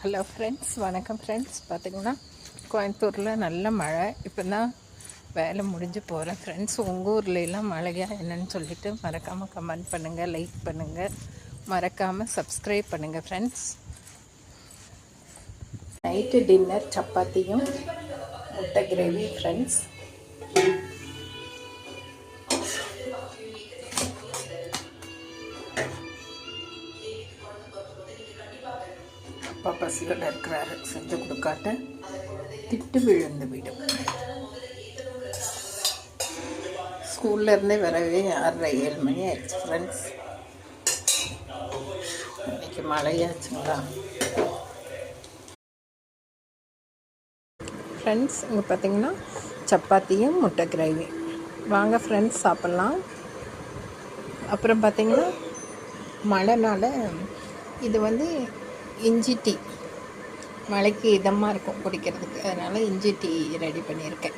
Hello friends, வணக்கம் friends. பார்த்திங்கன்னா கோயம்புத்தூரில் நல்ல மழை. இப்போ தான் வேலை முடிஞ்சு போகிறேன் ஃப்ரெண்ட்ஸ். உங்கள் ஊர்லெலாம் மழையா என்னன்னு சொல்லிவிட்டு மறக்காமல் கமெண்ட் பண்ணுங்கள், லைக் பண்ணுங்கள், மறக்காமல் சப்ஸ்கிரைப் பண்ணுங்கள் ஃப்ரெண்ட்ஸ். நைட்டு டின்னர் சப்பாத்தியும் முட்டை கிரேவி ஃப்ரெண்ட்ஸ். அப்பா பசியோட இருக்கிறாரு, செஞ்சு கொடுக்காட்ட திட்டு விழுந்து விடும். ஸ்கூல்லேருந்தே வரவே 6:30-7 மணி ஆயிடுச்சு ஃப்ரெண்ட்ஸ். இன்னைக்கு மழையாச்சுங்களா ஃப்ரெண்ட்ஸ். இங்கே பார்த்திங்கன்னா சப்பாத்தியும் முட்டை கிரேவி. வாங்க ஃப்ரெண்ட்ஸ் சாப்பிட்லாம். அப்புறம் பார்த்திங்கன்னா மழைனால இது இஞ்சி டீ, மழைக்கு இதமாக இருக்கும் குடிக்கிறதுக்கு. அதனால் இஞ்சி டீ ரெடி பண்ணியிருக்கேன்.